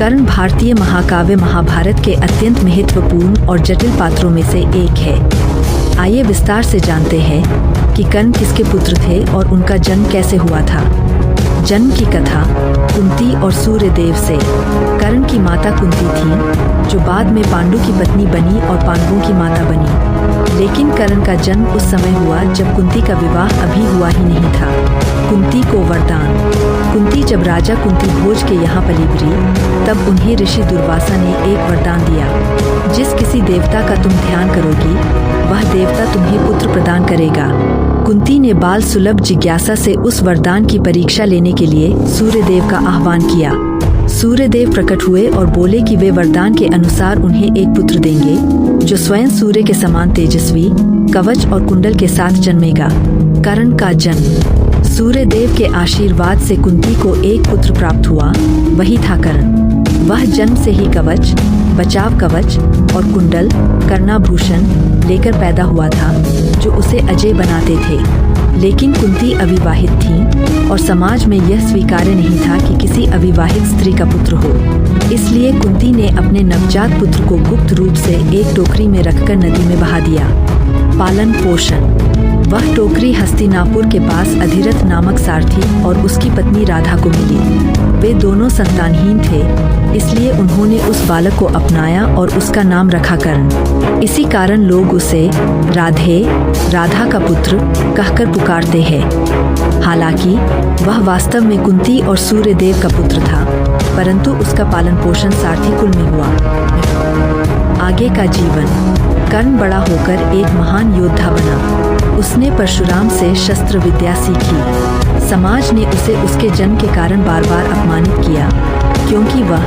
कर्ण भारतीय महाकाव्य महाभारत के अत्यंत महत्वपूर्ण और जटिल पात्रों में से एक है। आइए विस्तार से जानते हैं कि कर्ण किसके पुत्र थे और उनका जन्म कैसे हुआ था। जन्म की कथा कुंती और सूर्यदेव से। कर्ण की माता कुंती थी, जो बाद में पांडु की पत्नी बनी और पांडवों की माता बनी। लेकिन कर्ण का जन्म उस समय हुआ जब कुंती का विवाह अभी हुआ ही नहीं था। कुंती को वरदान। कुंती जब राजा कुंती भोज के यहाँ पली बढ़ी, तब उन्हें ऋषि दुर्वासा ने एक वरदान दिया, जिस किसी देवता का तुम ध्यान करोगी, वह देवता तुम्हें पुत्र प्रदान करेगा। कुंती ने बाल सुलभ जिज्ञासा से उस वरदान की परीक्षा लेने के लिए सूर्यदेव का आह्वान किया। सूर्यदेव प्रकट हुए और बोले कि वे वरदान के अनुसार उन्हें एक पुत्र देंगे, जो स्वयं सूर्य के समान तेजस्वी, कवच और कुंडल के साथ जन्मेगा। कर्ण का जन्म। सूर्यदेव के आशीर्वाद से कुंती को एक पुत्र प्राप्त हुआ, वही था कर्ण। वह जन्म से ही कवच, बचाव कवच और कुंडल, कर्णाभूषण लेकर पैदा हुआ था, जो उसे अजय बनाते थे। लेकिन कुंती अविवाहित थी और समाज में यह स्वीकार्य नहीं था कि किसी अविवाहित स्त्री का पुत्र हो। इसलिए कुंती ने अपने नवजात पुत्र को गुप्त रूप से एक टोकरी में रखकर नदी में बहा दिया। पालन पोषण। वह टोकरी हस्तिनापुर के पास अधिरथ नामक सारथी और उसकी पत्नी राधा को मिली। वे दोनों संतानहीन थे, इसलिए उन्होंने उस बालक को अपनाया और उसका नाम रखा कर्ण। इसी कारण लोग उसे राधे, राधा का पुत्र कहकर पुकारते हैं। हालांकि वह वास्तव में कुंती और सूर्यदेव का पुत्र था, परंतु उसका पालन पोषण सारथी कुल में हुआ। आगे का जीवन। कर्ण बड़ा होकर एक महान योद्धा बना। उसने परशुराम से शस्त्र विद्या सीखी। समाज ने उसे उसके जन्म के कारण बार बार अपमानित किया, क्योंकि वह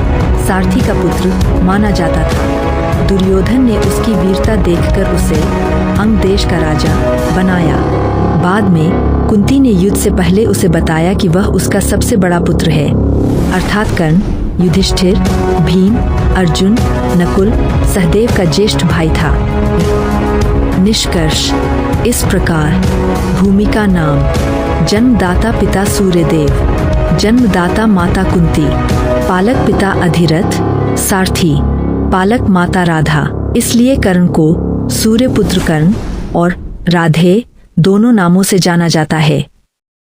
सारथी का पुत्र माना जाता था। दुर्योधन ने उसकी वीरता देखकर उसे अंग देश का राजा बनाया। बाद में कुंती ने युद्ध से पहले उसे बताया कि वह उसका सबसे बड़ा पुत्र है, अर्थात कर्ण युधिष्ठिर, भीम, अर्जुन, नकुल, सहदेव का ज्येष्ठ भाई था। निष्कर्ष। इस प्रकार भूमिका नाम। जन्मदाता पिता सूर्यदेव, जन्मदाता माता कुंती, पालक पिता अधिरथ, सारथी, पालक माता राधा। इसलिए कर्ण को सूर्यपुत्र कर्ण और राधे दोनों नामों से जाना जाता है।